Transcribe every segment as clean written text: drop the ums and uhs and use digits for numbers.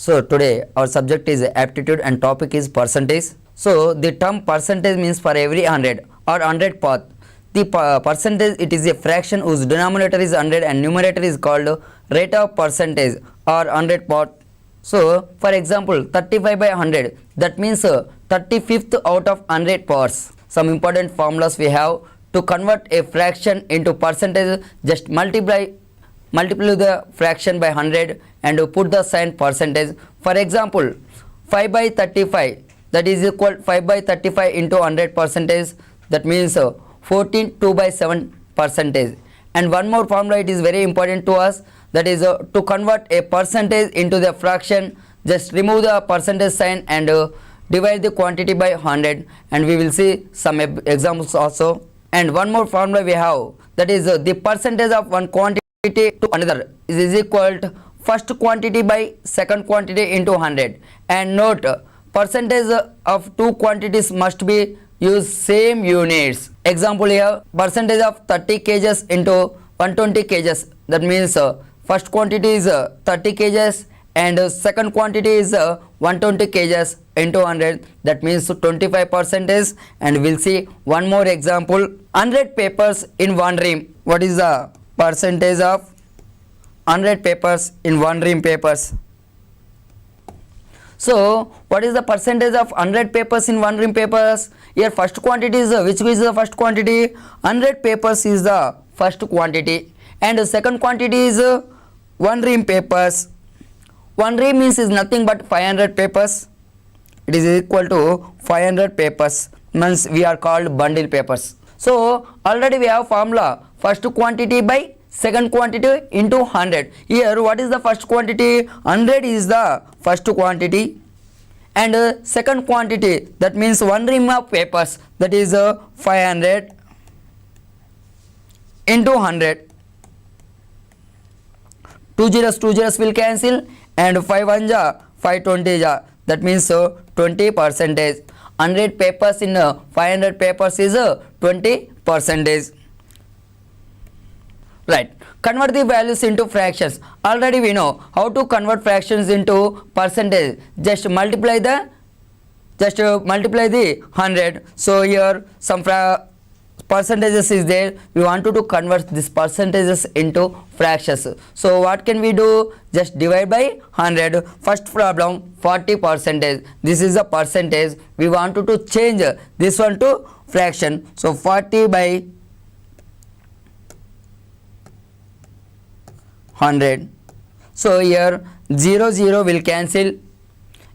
So today our subject is aptitude and topic is percentage. So the term percentage means for every 100 or 100 path. The percentage, it is a fraction whose denominator is 100 and numerator is called rate of percentage or 100 part. So for example 35 by 100, that means 35th out of 100 parts. Some important formulas we have to convert a fraction into percentage. Just multiply the fraction by 100 and put the sign percentage. For example 5 by 35, that is equal 5 by 35 into 100 percentage, that means 14 2 by 7 percentage. And one more formula, it is very important to us, that is to convert a percentage into the fraction, just remove the percentage sign and divide the quantity by 100, and we will see some examples also. And one more formula we have, that is the percentage of one quantity to another is equal to first quantity by second quantity into 100. And note, percentage of two quantities must be use same units. Example here, percentage of 30 kgs into 120 kgs, that means first quantity is 30 kgs and second quantity is 120 kgs into 100, that means 25 percentage. And we'll see one more example, 100 papers in one ream. What is the percentage of 100 papers in one ream papers? So what is the percentage of 100 papers in one ream papers? Here first quantity is which is the first quantity? 100 papers is the first quantity, and the second quantity is one ream papers. One ream means is nothing but 500 papers. It is equal to 500 papers, means we are called bundle papers. So already we have formula, first quantity by second quantity into 100. Here what is the first quantity? 100 is the first quantity, and second quantity, that means one ream of papers, that is 500 into 100. 2 zeros will cancel, and 5 1 ja 5 20 ja, that means 20 percentage. 100 papers in 500 papers is 20 percentage. Right, convert the values into fractions. Already we know how to convert fractions into percentage. Just multiply the 100. So here some percentages is there, we want to convert these percentages into fractions. So what can we do? Just divide by 100. First problem, 40 percentage, this is the percentage, we want to change this one to fraction. So 40 by 100. So here 0 0 will cancel,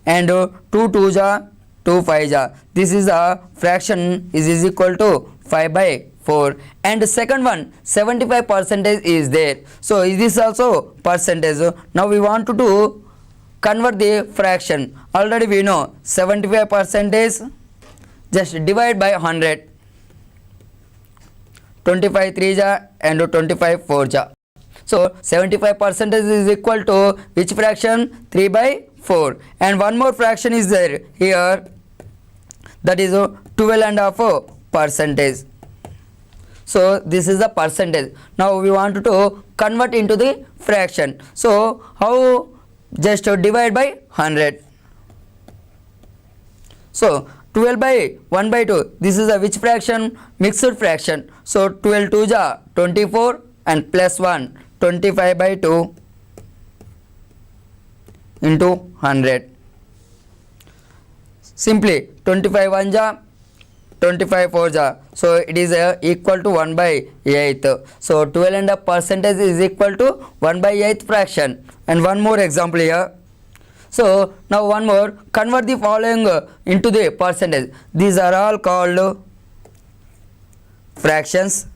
and 2 2 ja 2 5 ja, this is a fraction is equal to 5 by 4. And the second one, 75 percentage is there, so is this also percentage. Now we want to convert the fraction. Already we know 75 percentage, just divide by 100. 25 3 ja and 25 4 ja. So 75 percentage is equal to which fraction? 3 by 4. And one more fraction is there here, that is 12.5 percentage. So this is the percentage. Now we want to convert into the fraction. So how? Just divide by 100. So 12 by 1 by 2, this is a which fraction? Mixed fraction. So 12 2 ja 24 and plus 1, 25 by 2 into 100. Simply 25 1 ja 25 4 ja, so it is equal to 1 by 8. So 12.5 percentage is equal to 1 by 8 fraction. And one more example here. So now one more, convert the following into the percentage. These are all called fractions.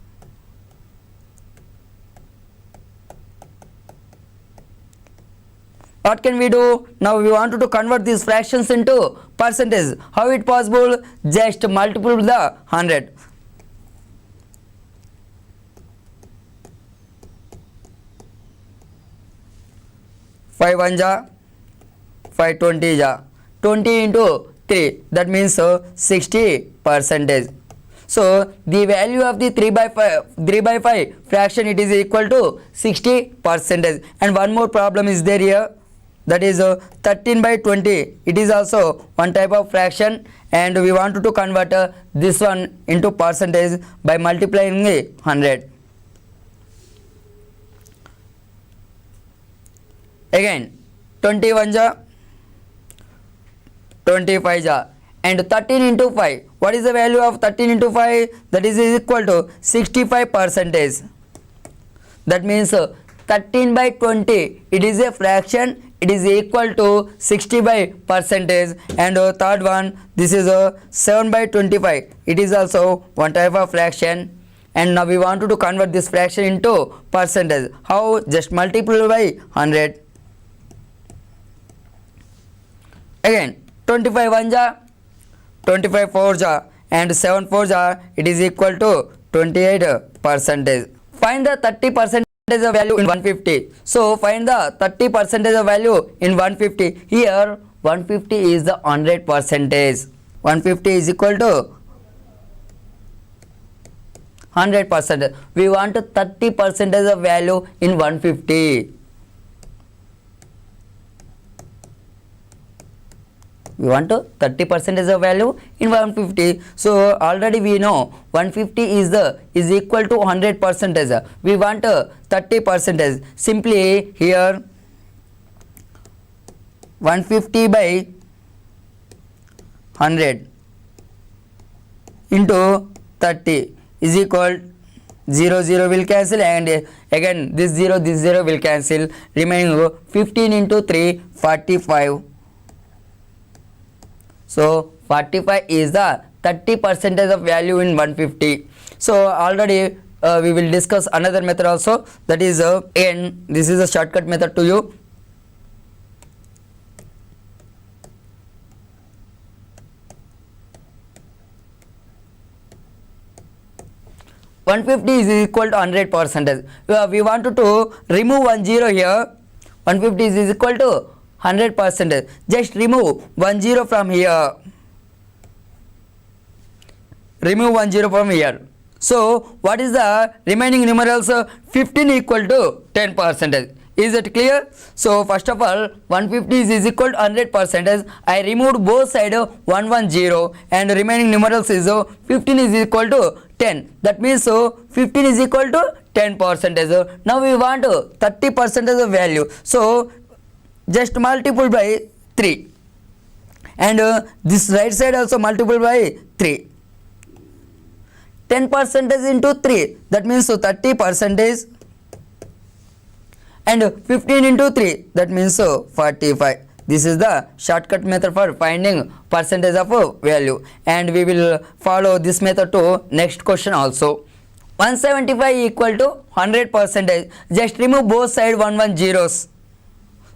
What can we do? Now we want to convert these fractions into percentage. How it possible? Just multiply the 100. Five 1 ja 5 20 ja 20 into 3, that means 60 percentage. So the value of the 3 by 5 fraction, it is equal to 60 percentage. And one more problem is there here. that is 13 by 20. It is also one type of fraction, and we want to convert this one into percentage by multiplying the 100. Again 21 25 and 13 into 5. What is the value of 13 into 5? That is equal to 65 percentage. That means 13 by 20, it is a fraction, it is equal to 60 by percentage. And third one, this is 7 by 25, it is also one type of fraction. And now we want to convert this fraction into percentage. How? Just multiply by 100. Again 25 1 25 4 and 7 4 it is equal to 28 percentage. Find the 30 percentage of value in 150. So find the 30 percentage of value in 150. Here 150 is the 100 percentage. 150 is equal to 100 percent. We want 30 percentage of value in 150. We want 30 percentage of value in 150. So already we know 150 is equal to 100 percentage. We want 30 percentage. Simply here 150 by 100 into 30 is equal 0 0 will cancel, and again this 0 will cancel, remaining 15 into 3 45. So 45 is the 30 percentage of value in 150. So already we will discuss another method also, that is n. This is a shortcut method to you. (150) is equal to 100 percentage. We want to remove 1 0 here. 150 is equal to 100 percentage. Just remove 1 0 from here. Remove 1 0 from here. So what is the remaining numerals? 15 equal to 10 percentage. Is it clear? So first of all 150 is equal to 100 percentage. I removed both side 110 and remaining numerals is 15 is equal to 10. That means 15 is equal to 10 percentage. Now we want 30 percentage of value. So just multiply by 3, and this right side also multiply by 3. 10 percentage into 3, that means 30 percentage, and 15 into 3, that means 45. This is the shortcut method for finding percentage of value, and we will follow this method to next question also. 175 equal to 100 percentage. Just remove both side 110s.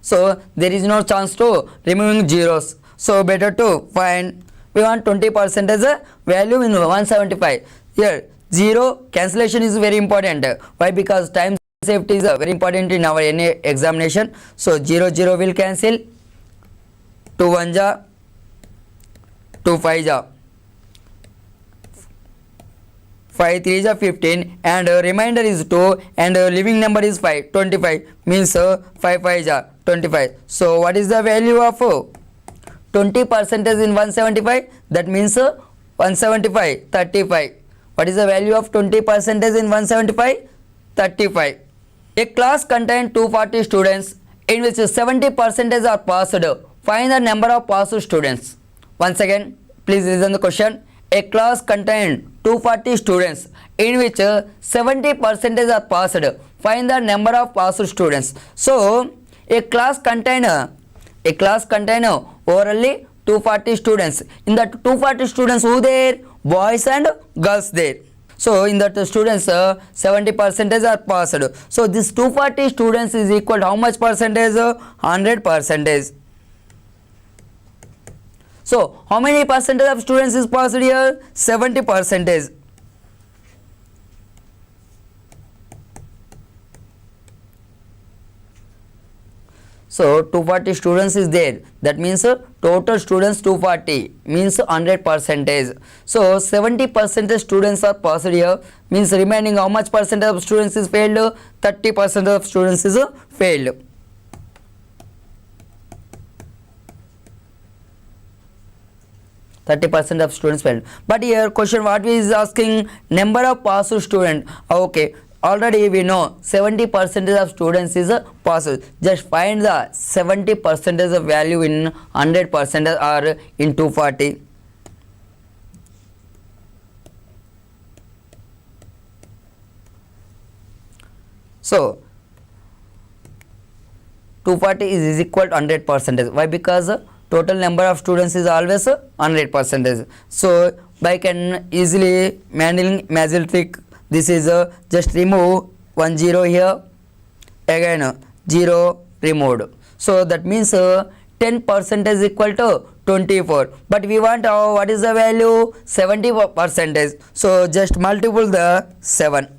So there is no chance to removing zeros. So better to find. We want 20 percentage value in 175. Here 0 cancellation is very important. Why? Because time safety is very important in our any examination. So 0 0 will cancel. 2 1 ja, 2 5 ja, 5 3 ja 15, and remainder is 2, and living number is 5. 25 means 5 5 ja 25. So what is the value of 20 percentage in 175? That means 175 35. What is the value of 20 percentage in 175? 35. A class contains 240 students in which 70 percentage are passed. Find the number of passed students. Once again, please listen the question. A class contains 240 students in which 70 percentage are passed. Find the number of passed students. So a class contains overally 240 students. In that 240 students, who there? Boys and girls there. So in that students 70 percentage are passed. So this 240 students is equal to how much percentage? 100 percentage. So how many percentage of students is passed here? 70 percentage. So 240 students is there. That means total students 240 means 100 percentage. So 70 percentage students are passed here, means remaining how much percentage of students is failed? 30 percent of students is failed. 30% of students failed. But here question what is asking, number of passed student. Okay, already we know 70% of students is passed. Just find the 70% of value in 100% or in 240. So 240 is equal to 100%. Why? Because total number of students is always 100%. So I can easily manually magic. This is just remove 1 0 here, again 0 removed. So that means 10% is equal to 24. But we want what is the value? 70%. So just multiple the 7.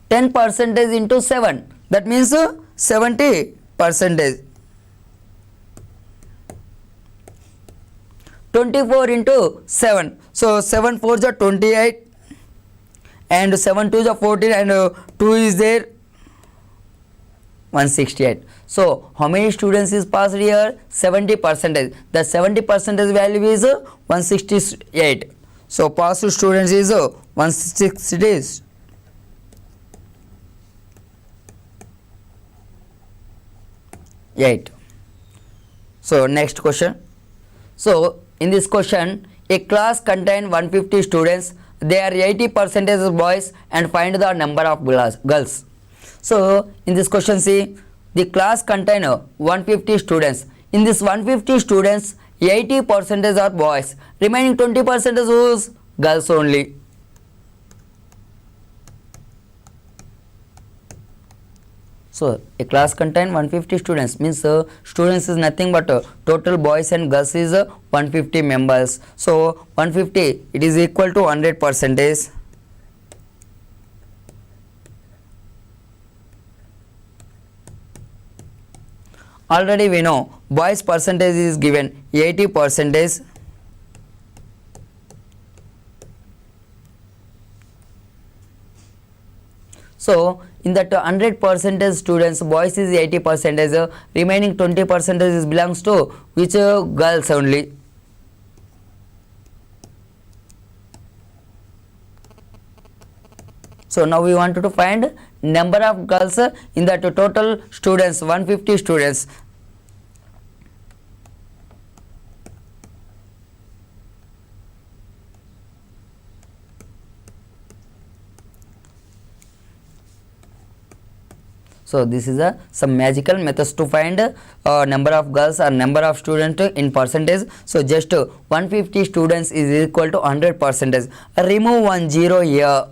10% into 7, that means 70%. 24 into 7, so 7 4s are 28 and 7 2s are 14 and 2 is there 168. So how many students is passed here? 70%. The 70% value is 168. So passed students is 168. So next question. So in this question, a class contains 150 students. They are 80% boys and find the number of girls. So in this question, see, the class contains 150 students. In this 150 students, 80% are boys. Remaining 20% is whose? Girls only. So a class contains 150 students, means students is nothing but total boys and girls is 150 members. So 150 it is equal to 100%. Already we know boys percentage is given 80%. So in that 100% students, boys is 80%, remaining 20% is belongs to which girls only. So now we want to find number of girls in that total students, 150 students. So this is some magical methods to find number of girls or number of students in percentage. So just 150 students is equal to 100%. Remove 1 0 here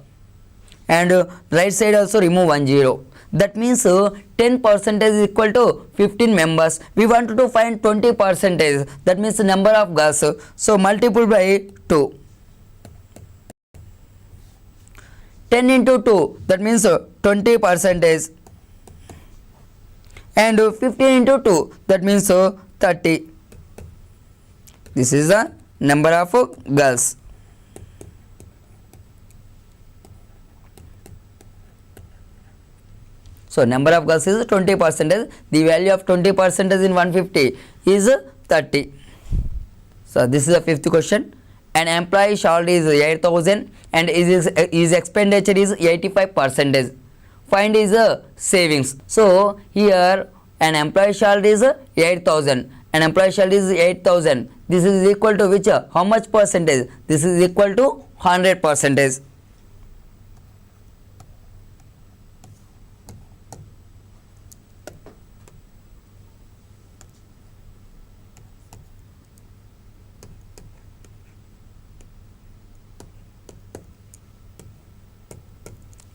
and right side also remove 1 0. That means 10% is equal to 15 members. We want to find 20%. That means the number of girls. So multiply by 2. 10 into 2, that means 20%. And 15 into 2, that means 30. This is the number of girls. So number of girls is 20%. The value of 20% in 150 is 30. So this is the fifth question. An employee salary is 8,000 and his expenditure is 85%. Find his savings. So here an employee salary is 8,000. An employee salary is 8,000. This is equal to which? How much percentage? This is equal to 100%.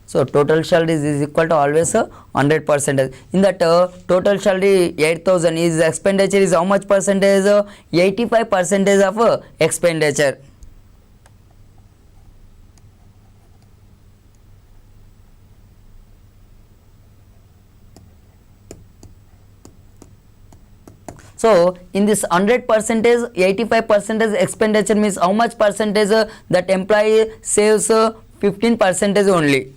So total salary is equal to always 100%. In that total salary 8,000, his expenditure is how much percentage? 85% of expenditure. So in this 100%, 85% expenditure means how much percentage that employee saves? 15% only.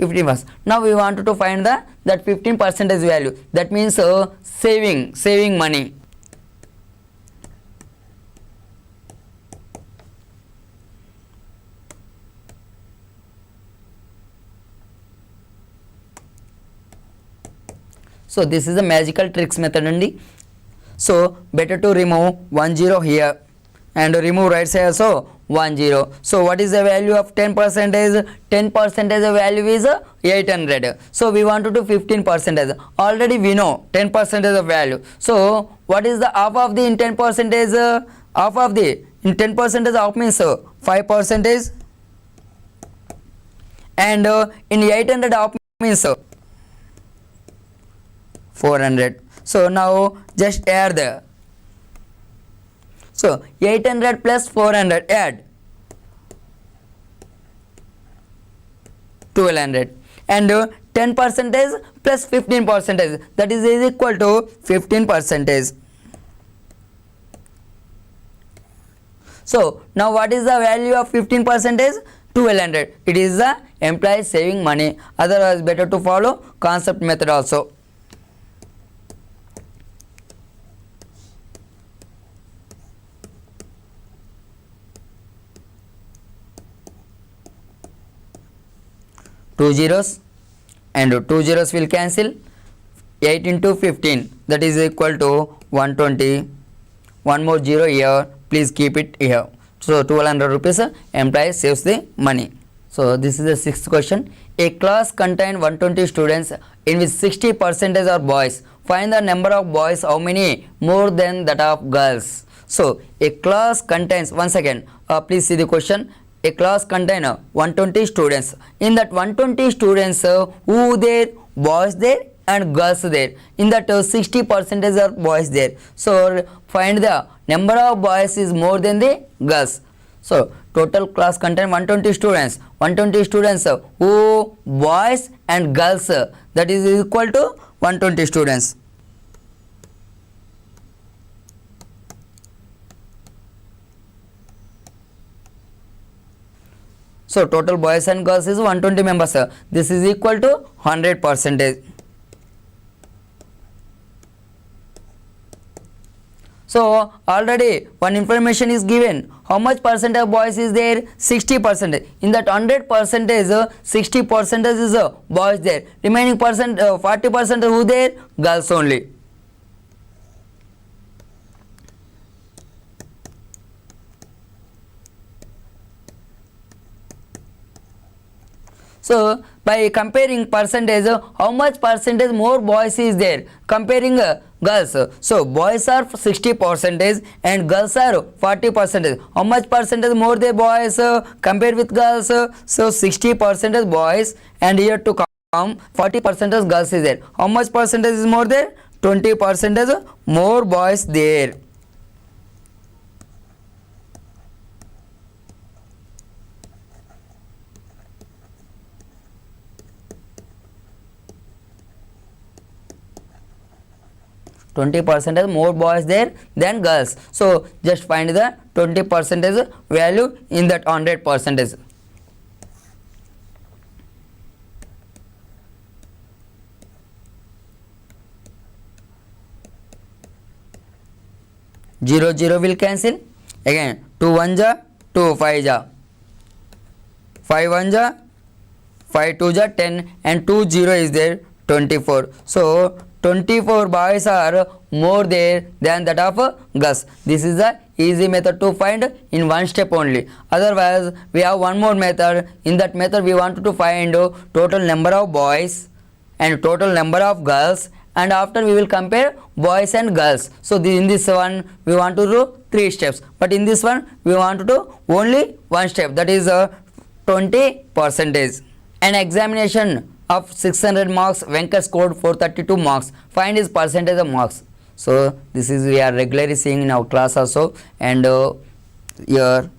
15%. Now we want to find the that 15% value. That means saving money. So this is the magical tricks method only. So better to remove 10 here and remove right side also 10. So what is the value of 10%? 10% value is 800. So we want to do 15%. Already we know 10% of value. So what is the half of the in 10%? Half of the in 10% half means 5%, and in 800 half means 400. So now just add there. So 800 plus 400, add 1200, and 10% plus 15%, that is equal to 15%. So now what is the value of 15%? 1200. It is the employee saving money. Otherwise better to follow concept method also. Two zeros and two zeros will cancel. 8 into 15, that is equal to 120. One more zero here, please keep it here. So 1200 rupees employee saves the money. So this is the sixth question. A class contains 120 students in which 60% are boys. Find the number of boys, how many more than that of girls. So a class contains, once again please see the question. A class contains 120 students. In that 120 students, who there? Boys there and girls there. In that 60% are boys there. So find the number of boys is more than the girls. So total class contains 120 students. 120 students, who boys and girls, that is equal to 120 students. So total boys and girls is 120 members. This is equal to 100%. So already one information is given. How much percent of boys is there? 60%. In that 100%, 60% is boys there. Remaining percent, 40% who there? Girls only. So by comparing percentage, how much percentage more boys is there? Comparing girls. So boys are 60% and girls are 40%. How much percentage more the boys compared with girls? So 60% boys, and here to come 40% girls is there. How much percentage is more there? 20% more boys there. %, more boys there than girls. So just find the 20% value in that 100%. Zero zero will cancel. Again 2 1 ja, 2 5 ja, 5 1 ja, 5 2 ja, 10, and 2 0 is there, 24. So 24 boys are more there than that of girls. This is the easy method to find in one step only. Otherwise we have one more method. In that method we want to find total number of boys and total number of girls, and after we will compare boys and girls. So in this one we want to do 3 steps, but in this one we want to do only one step, that is 20%. An examination of 600 marks, Venkat scored 432 marks. Find his percentage of marks. So this is we are regularly seeing in our class also, and here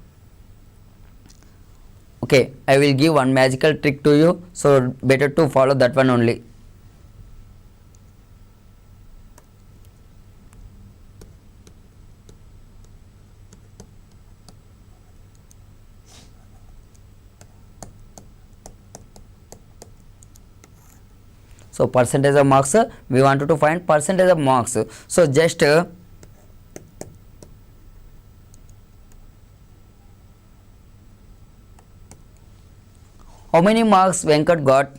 okay, I will give one magical trick to you, so better to follow that one only. So percentage of marks, we wanted to find percentage of marks. So just how many marks Venkat got?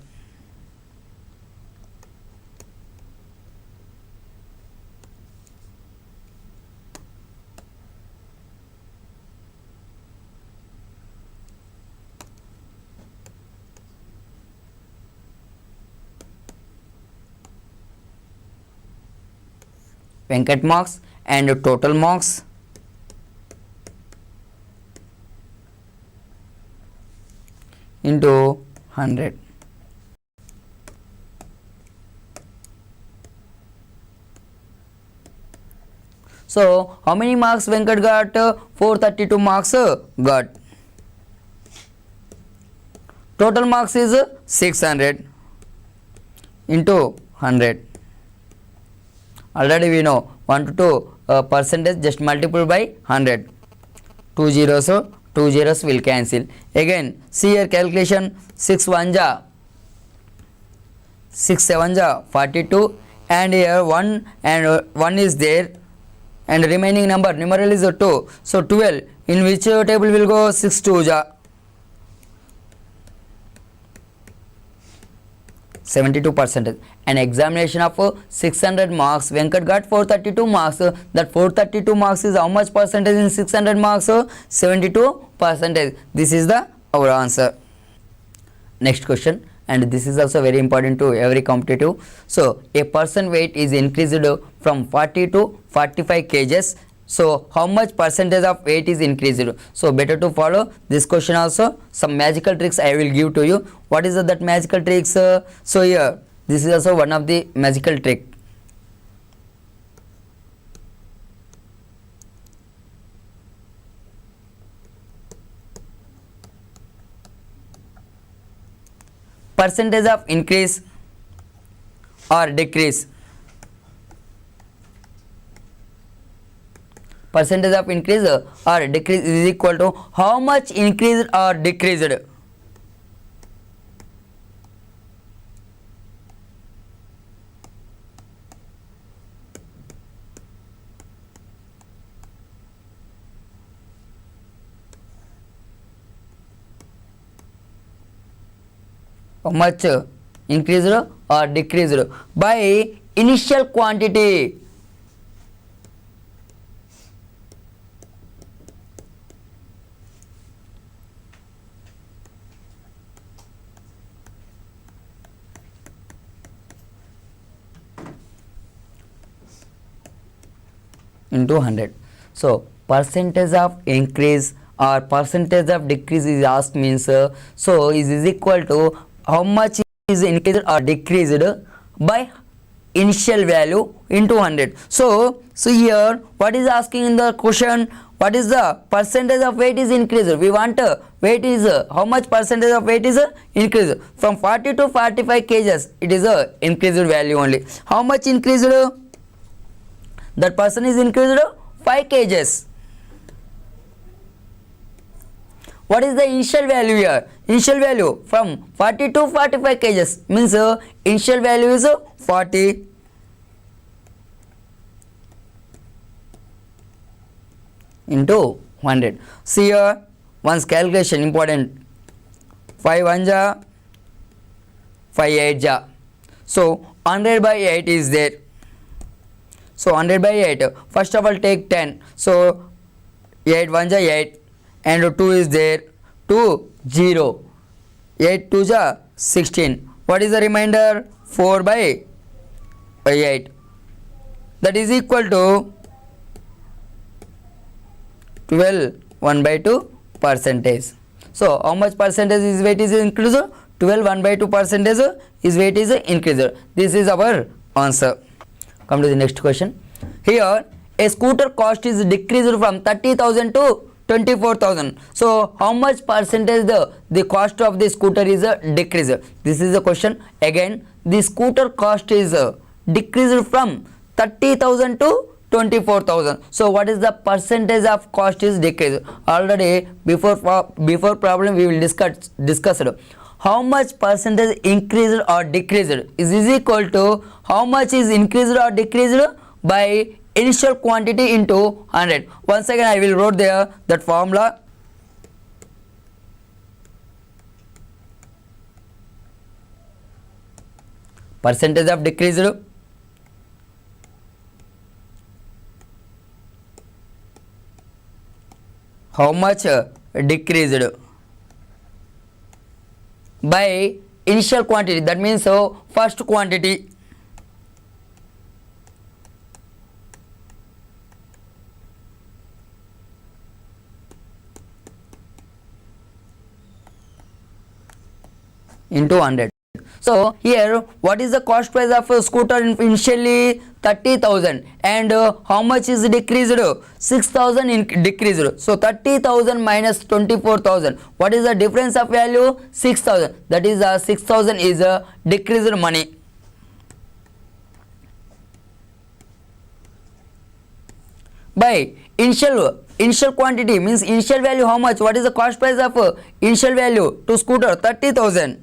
Venkat marks and total marks into 100. So how many marks Venkat got? 432 marks got. Total marks is 600 into 100. Already we know 1 to 2 percentage, just multiply by 100. 2 zeros, so 2 zeros will cancel. Again see here calculation, 6 1 6 7 42, and here 1 and 1 is there, and remaining number numeral is 2. So 12, in which table will go? 6 2 72%. An examination of 600 marks, Venkat got 432 marks. That 432 marks is how much percentage in 600 marks? 72%. This is the our answer. Next question, and this is also very important to every competitive. So a person weight is increased from 40 to 45 kgs. So how much percentage of weight is increased? So better to follow this question also. Some magical tricks I will give to you. What is that magical tricks? So here this is also one of the magical trick. Percentage of increase or decrease. Percentage of increase or decrease is equal to how much increased or decreased. How much increased or decreased by initial quantity. Into 100. So percentage of increase or percentage of decrease is asked, means so is equal to how much is increased or decreased by initial value into 100. So here what is asking in the question? What is the percentage of weight is increased? We want weight is how much percentage of weight is increased from 40 to 45 kgs. It is a increased value only. How much increased? That person is increased 5 kgs. What is the initial value here? Initial value from 40 to 45 kgs means initial value is 40 into 100. See here once calculation important. 5 1 5 8 So 100 by 8 is there. So 100 by 8, first of all take 10. So 8 1 8 and 2 is there, 2 0, 8 2 16. What is the remainder? 4 by 8. That is equal to 12 1 by 2 percentage. So how much percentage is weight is increased? 12 1 by 2 percentage is weight is increased. This is our answer. Come to the next question. Here a scooter cost is decreased from 30,000 to 24,000. So how much percentage the cost of the scooter is decreased? This is the question. Again the scooter cost is decreased from 30,000 to 24,000. So what is the percentage of cost is decreased? Already before problem we will discuss how much percentage increased or decreased is equal to how much is increased or decreased by initial quantity into 100. Once again I will wrote there that formula. Percentage of decreased how much decreased by initial quantity, that means first quantity into 100. So here what is the cost price of a scooter initially 30,000 and how much is decreased 6,000 decreased. So 30,000 minus 24,000, what is the difference of value? 6,000. That is 6,000 is decreased money. By initial quantity means initial value how much? What is the cost price of initial value to scooter? 30,000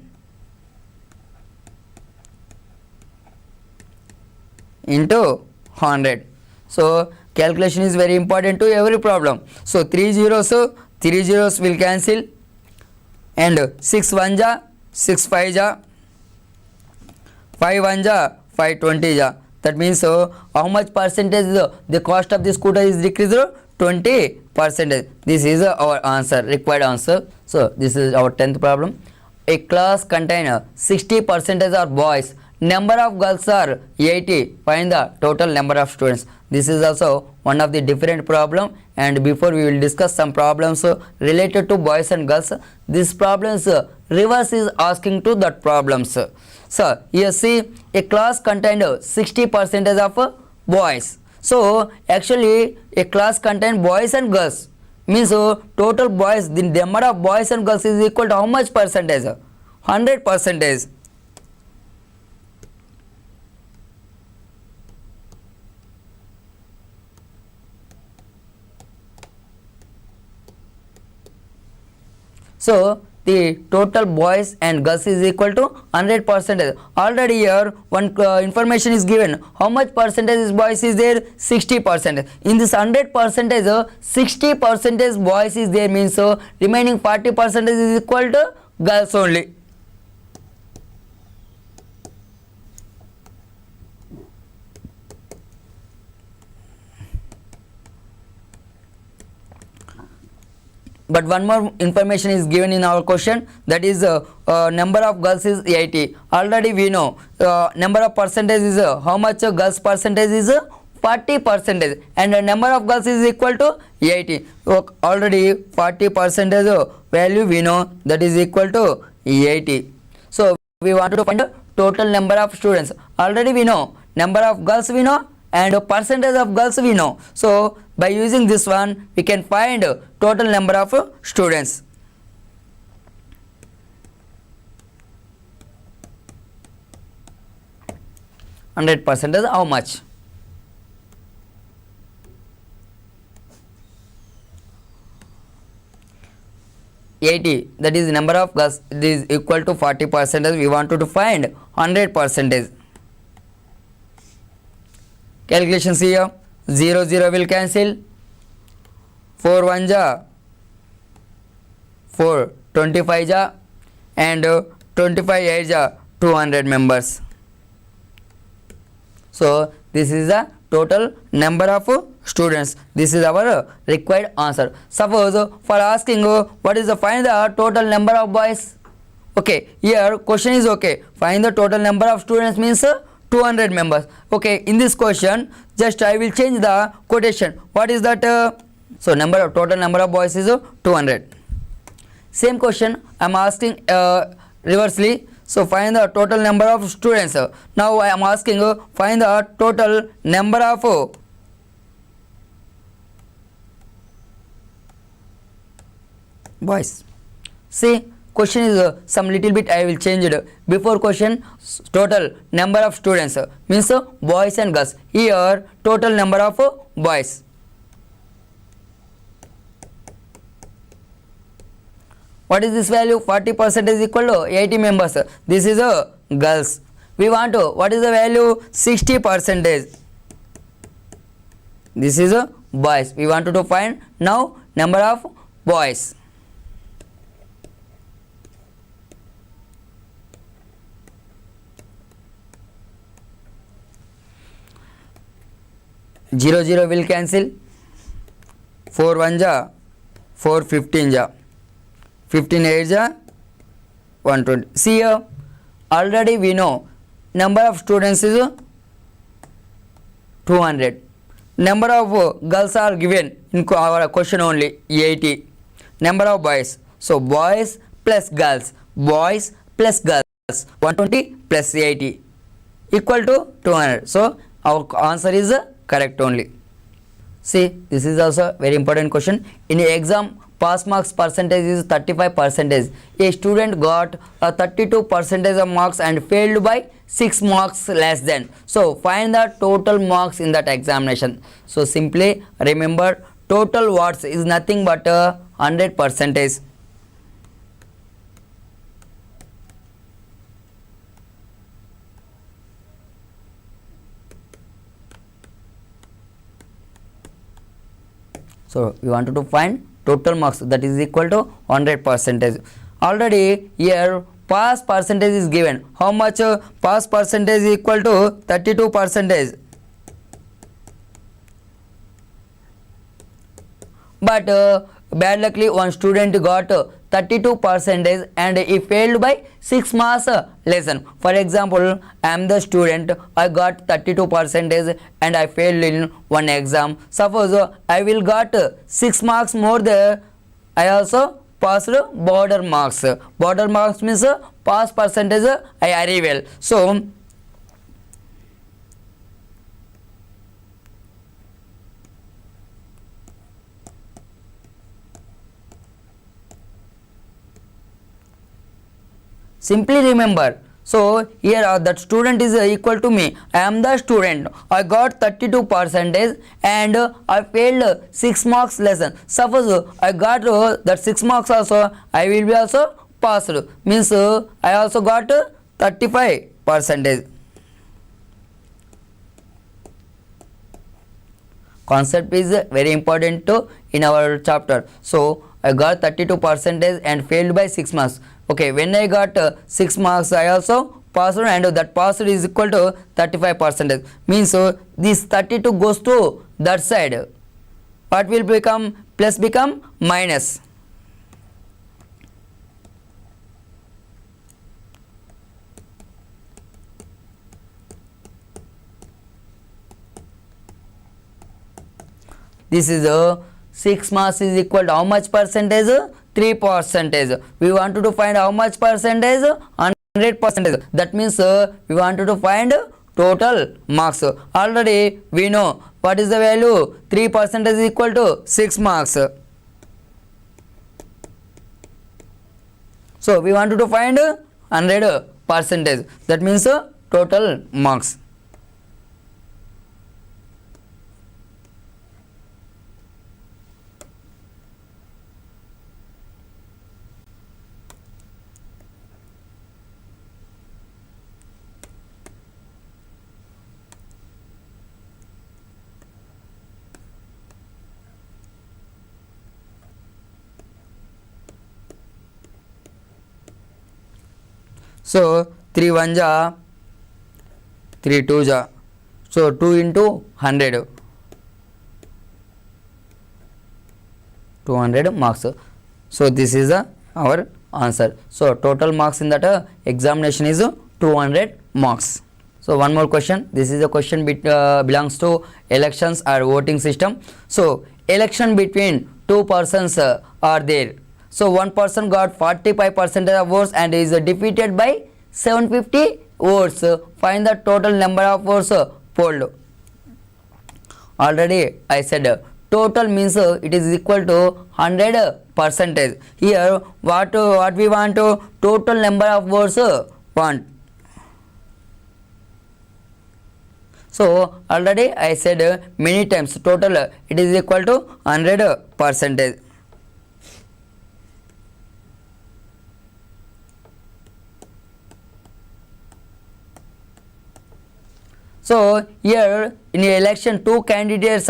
into 100. So calculation is very important to every problem. So 3 zeros will cancel and 6 1 6 5 5 1 5 20. That means how much percentage the cost of the scooter is decreased? 20%. This is our answer, required answer. So this is our 10th problem. A class contains 60% are boys. Number of girls are 80. Find the total number of students. This is also one of the different problem, and before we will discuss some problems related to boys and girls. These problems reverse is asking to that problems. So here see, a class contained 60% of boys. So actually a class contains boys and girls, means total boys, the number of boys and girls is equal to how much percentage? 100%. So the total boys and girls is equal to 100%. Already here one information is given. How much percentage is boys is there? 60%. In this 100%, 60% boys is there, means remaining 40% is equal to girls only. But one more information is given in our question, that is number of girls is 80. Already we know number of percentage is how much girls percentage is 40%, and the number of girls is equal to 80. So already 40% value we know, that is equal to 80. So we want to find the total number of students. Already we know number of girls we know and percentage of girls we know. So by using this one we can find total number of students. %, how much? 80, that is number of girls, it is equal to 40%. We wanted to find 100%. Calculations here, 0 0 will cancel, 4 1 ja 4, 25 ja, and 25 8 ja 200 members. So this is the total number of students. This is our required answer. Suppose for asking what is the find the total number of boys. Okay, here question is okay, find the total number of students means 200 members. Okay, in this question just I will change the quotation. What is that? So total number of boys is 200. Same question I am asking reversely. So find the total number of students. Now I am asking find the total number of boys. See, question is some little bit I will change it. Before question total number of students means boys and girls. Here total number of boys. What is this value? 40% is equal to 80 members. This is girls. We want to, what is the value? 60%. This is boys. We want to find now number of boys. Zero zero will cancel. 4 1 ja, 4 15 ja, 15 8 ja, 120. See here, already we know number of students is 200. Number of girls are given in our question only 80. Number of boys, so boys plus girls, boys plus girls, 120 plus 80 equal to 200. So our answer is correct only. See, this is also very important question. In exam, pass marks percentage is 35%. A student got a 32% of marks and failed by 6 marks less than. So find the total marks in that examination. So simply remember, total watts is nothing but 100%. So we wanted to find total marks, that is equal to 100%. Already here pass percentage is given. How much? Pass percentage is equal to 32%. But bad luckily one student got 32% and he failed by 6 marks lesson. For example, I am the student, I got 32% and I failed in one exam. Suppose I will got 6 marks more there, I also passed border marks. Border marks means pass percentage I very well. So simply remember, so here that student is equal to me. I am the student, I got 32% and I failed 6 marks lesson. Suppose I got that 6 marks also, I will be also passed, means I also got 35%. Concept is very important in our chapter. So I got 32% and failed by 6 marks. Okay, when I got 6 marks, I also passed and that passed is equal to 35%. Means this 32 goes to that side. What will become? Plus become minus. This is 6 marks is equal to how much percentage? 3%. We wanted to find how much percentage? 100%. That means we wanted to find total marks. Already we know what is the value? 3% is equal to 6 marks. So we wanted to find 100%. That means total marks. So 3 1 ja, 3 2 ja. So 2 into 100. 200 marks. So this is our answer. So total marks in that examination is 200 marks. So one more question. This is a question belongs to elections or voting system. So election between two persons are there. So one person got 45% of votes and is defeated by 750 votes. Find the total number of votes polled. Already I said total means it is equal to 100%. Here what we want? Total number of votes want. So already I said many times total it is equal to 100%. So here in the election two candidates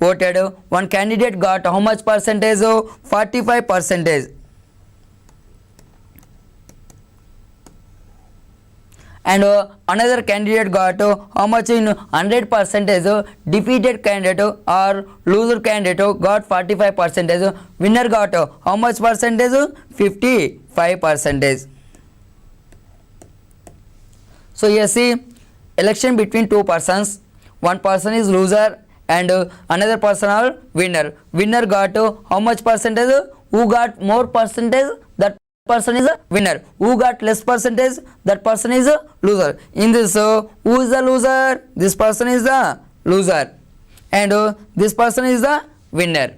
voted. One candidate got how much percentage? 45 percentage. And another candidate got how much in 100 percentage. Defeated candidate or loser candidate got 45 percentage. Winner got how much percentage? 55 percentage. So here see, election between two persons. One person is loser and another person are winner. Winner got how much percentage? Who got more percentage, that person is a winner. Who got less percentage, that person is a loser. In this, who is the loser? This person is the loser and this person is the winner.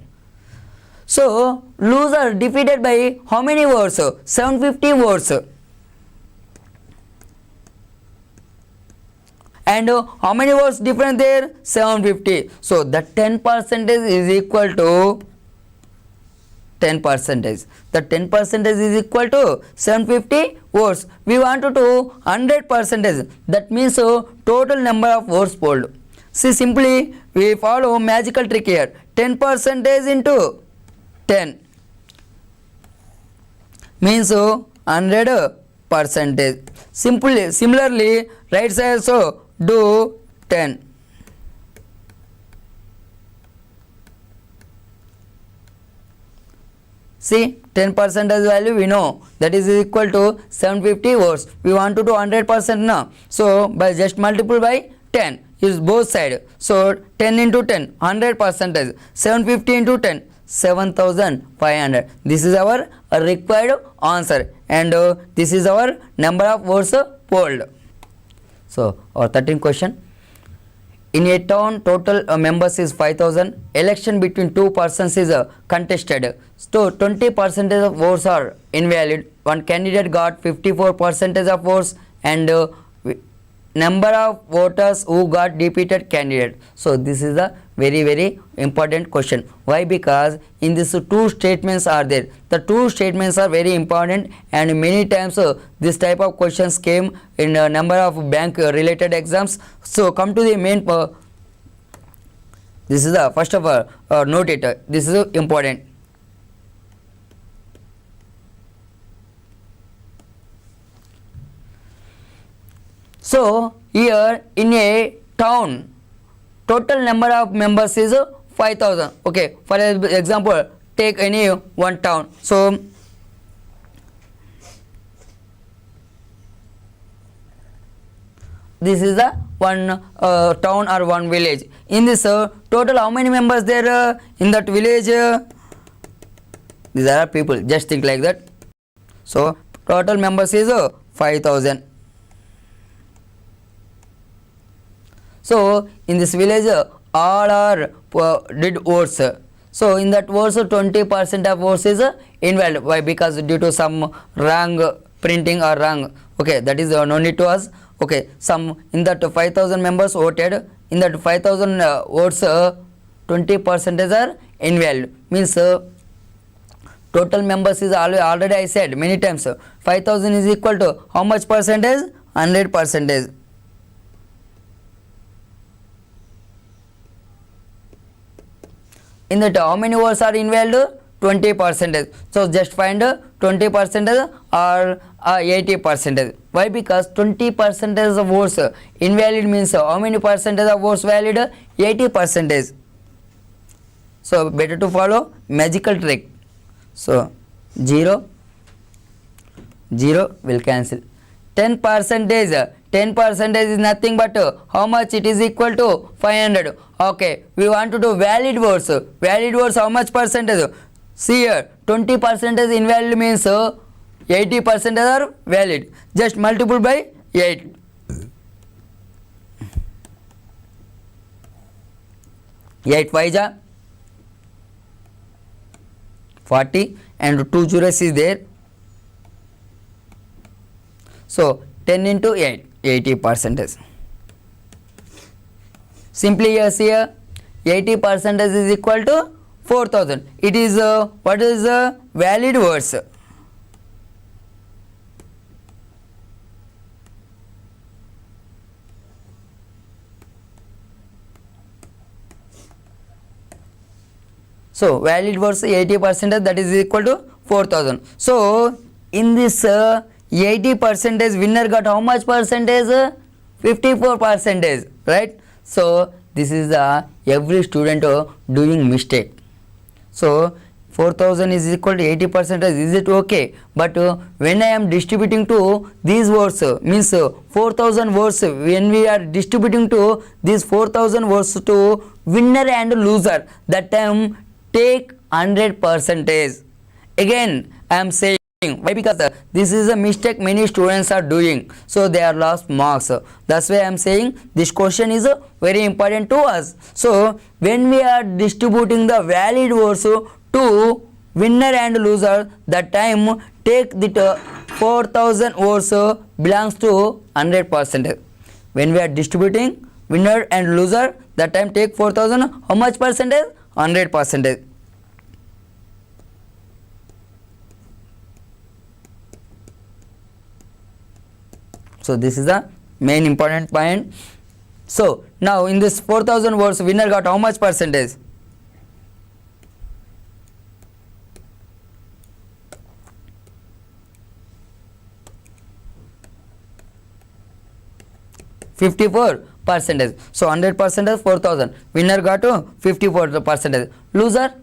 So loser defeated by how many votes? 750 votes. And how many votes different there? 750. So the 10 percentage is equal to 10 percentage. The 10 percentage is equal to 750 votes. We want to do 100 percentage. That means total number of votes polled. See, simply we follow magical trick here. 10 percentage into 10 means 100 percentage. Similarly, right side also do 10. See, 10 percentage value we know that is equal to 750 votes. We want to do 100% now. So by just multiple by 10 is both side. So 10 into 10, 100 percentage. 750 into 10, 7500. This is our required answer and this is our number of votes polled. So our 13th question. In a town, total members is 5000. Election between two persons is contested. So 20% of votes are invalid. One candidate got 54% of votes and number of voters who got defeated candidate. So this is a very important question. Why? Because in this two statements are there. The two statements are very important and many times this type of questions came in a number of bank related exams. So come to the main this is the first of all note it. This is important. So here in a town, total number of members is 5000. Okay, for example, take any one town. So this is the one town or one village. In this total how many members there in that village? These are people. Just think like that. So total members is 5000. So in this village all are did votes. So in that votes 20% of votes is invalid. Why? Because due to some wrong printing or wrong. Okay, that is no need to us. Okay, some in that 5000 members voted. In that 5000 votes 20% are invalid. Means total members is already I said many times 5000 is equal to how much percentage? 100 percentage. In that how many votes are invalid? 20%. So just find 20% or 80%. Why? Because 20% of votes invalid means how many percentage of votes valid? 80%. So better to follow magical trick. So 0 will cancel. 10%. 10% is nothing but how much? It is equal to 500. Okay, we want to do valid votes. Valid votes how much percentage? See here, 20% is invalid means 80% are valid. Just multiple by 8. 8 5 40 and 2 zeros is there. So 10 into 8, 80%. Simply yes, here 80% is equal to 4000. It is what is valid words. So valid words 80%, that is equal to 4000. So in this 80% winner got how much percentage? 54%, right? So this is every student doing mistake. So 4000 is equal to 80%, is it okay? But when I am distributing to these words, means 4000 words, when we are distributing to these 4000 words to winner and loser, that time take 100%. Again I am saying, why? Because this is a mistake many students are doing, so they are lost marks. That's why I am saying this question is very important to us. So when we are distributing the valid words to winner and loser, that time take the 4000 words belongs to 100%. When we are distributing winner and loser, that time take 4000, how much percentage? 100%. So this is the main important point. So now in this 4000 words, winner got how much percentage? %. So 100% 4000. Winner got 54%. Loser?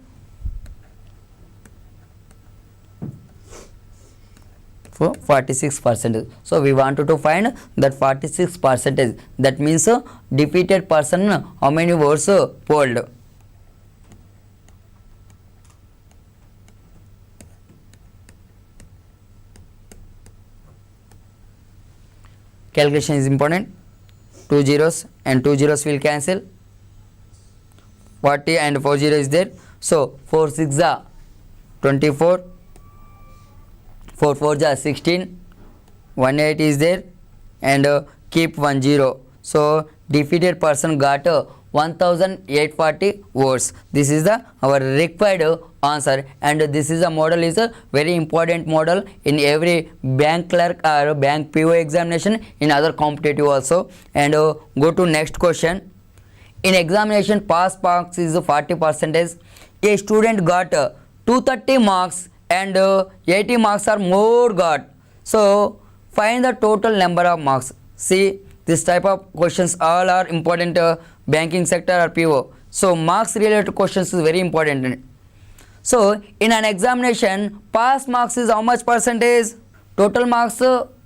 For 46%. So we wanted to find that 46%. That means defeated person how many votes polled. Calculation is important. 2 zeros and 2 zeros will cancel. 40 and 4 0 is there. So 4 6 are 24. 4 4 are 16. 1 8 is there, and keep 1 0. So defeated person got 1840 votes. This is the our required answer, and this is a model, is a very important model in every bank clerk or bank PO examination, in other competitive also. And go to next question. In examination pass marks is 40%. A student got 230 marks and 80 marks are more got. So find the total number of marks. See, this type of questions all are important banking sector or PO. So marks related questions is very important. So in an examination, pass marks is how much percentage? Total marks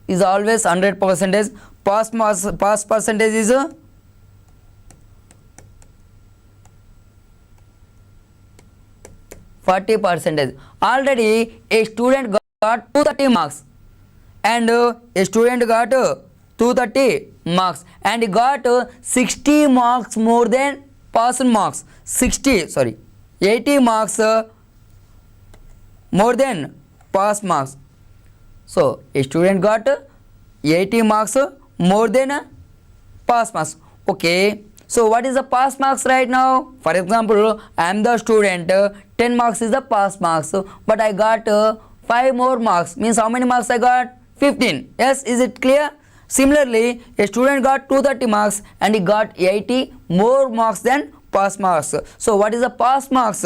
is always 100%. Pass percentage is 40%. Already a student got 230 marks, and a student got 230 marks, and he got 60 marks more than pass marks. 80 marks more than pass marks. So a student got 80 marks more than pass marks. Okay, so what is the pass marks right now? For example, I am the student, 10 marks is the pass marks, but I got 5 more marks, means how many marks I got? 15. Yes, is it clear? Similarly, a student got 230 marks and he got 80 more marks than pass marks. So what is the pass marks?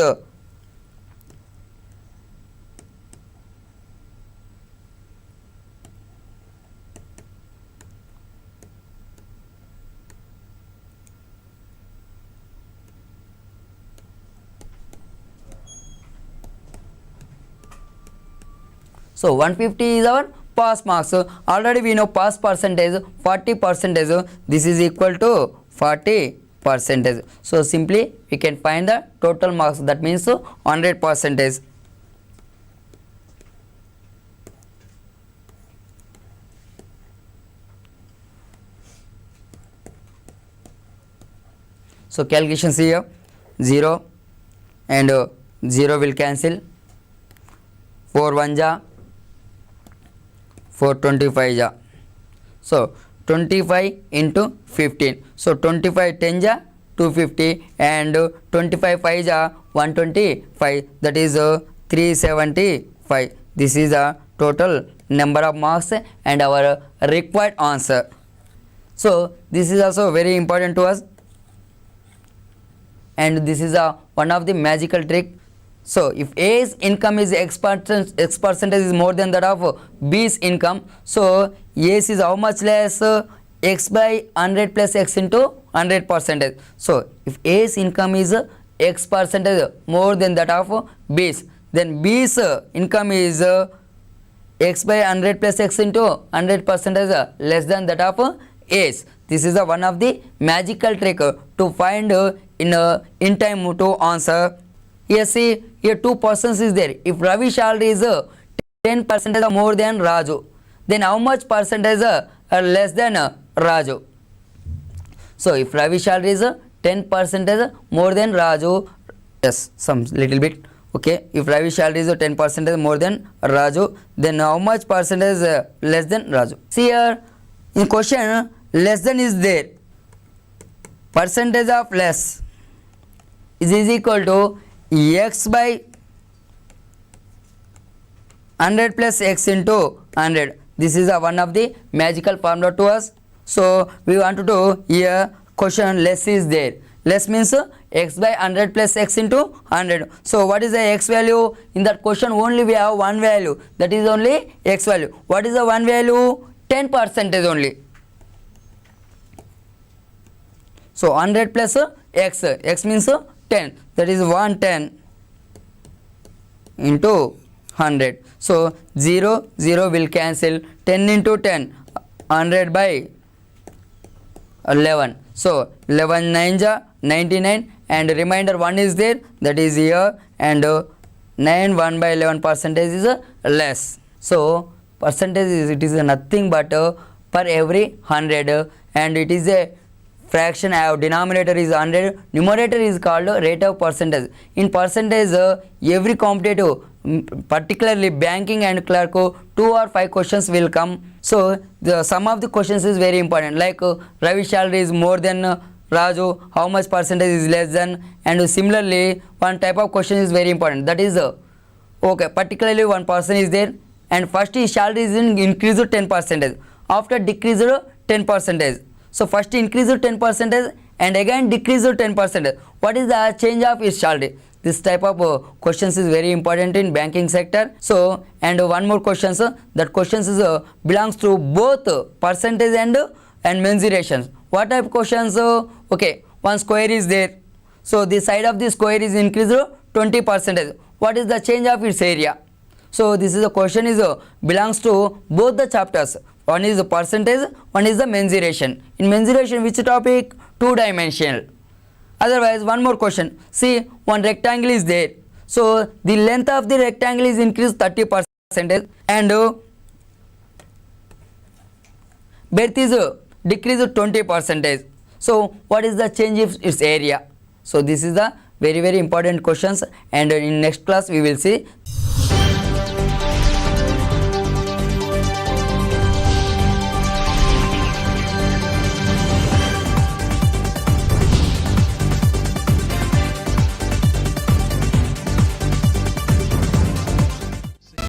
So 150 is our pass marks. Already we know pass percentage 40%. This is equal to 40%. So simply we can find the total marks, that means 100%. So calculations here, 0 and 0 will cancel. 4 1 ja, 4 25 ja. So 25 into 15. So 25 10 ja 250, and 25 5 ja 125. That is 375. This is the total number of marks and our required answer. So this is also very important to us, and this is one of the magical trick. So if A's income is X percentage is more than that of B's income, so A's is how much less? X by 100 plus X into 100 percentage. So if A's income is X percentage more than that of B's, then B's income is X by 100 plus X into 100 percentage less than that of A's. This is one of the magical trick to find in time to answer. Here see, here two persons is there. If Ravi salary is 10% more than Raju, then how much percentage are less than Raju? So if Ravi salary is 10% more than Raju, yes, some little bit. Okay, if Ravi salary is 10% more than Raju, then how much percentage less than Raju? See here in question, less than is there. Percentage of less is equal to X by 100 plus X into 100. This is one of the magical formula to us. So we want to do here question less is there. Less means X by 100 plus X into 100. So what is the X value? In that question only we have one value, that is only X value. What is the one value? 10% only. So 100 plus X, X means 10, that is 110 into 100. So 0 0 will cancel, 10 into 10, 100 by 11. So 11 9 ja 99, and remainder 1 is there, that is here, and 9 1 by 11 percentage is less. So percentage is, it is nothing but per every 100, and it is a fraction. Our denominator is 100, numerator is called rate of percentage. In percentage, every competitive, particularly banking and clerk, 2 or 5 questions will come. So the sum of the questions is very important, like Ravi salary is more than Raju, how much percentage is less than, and similarly one type of question is very important, that is okay, particularly one person is there, and first his salary is increased 10%, after decreased 10%. So first increase 10% and again decrease 10%. What is the change of his salary? This type of questions is very important in banking sector. So and one more questions, that questions is belongs to both percentage and mensuration. What type of questions? Okay, one square is there. So the side of the square is increased 20%. What is the change of its area? So this is a question is belongs to both the chapters. One is the percentage, one is the mensuration. In mensuration, which topic? 2-dimensional. Otherwise, one more question. See, one rectangle is there. So the length of the rectangle is increased 30%, and breadth is decreased 20%. So what is the change of its area? So this is the very important questions, and in next class we will see.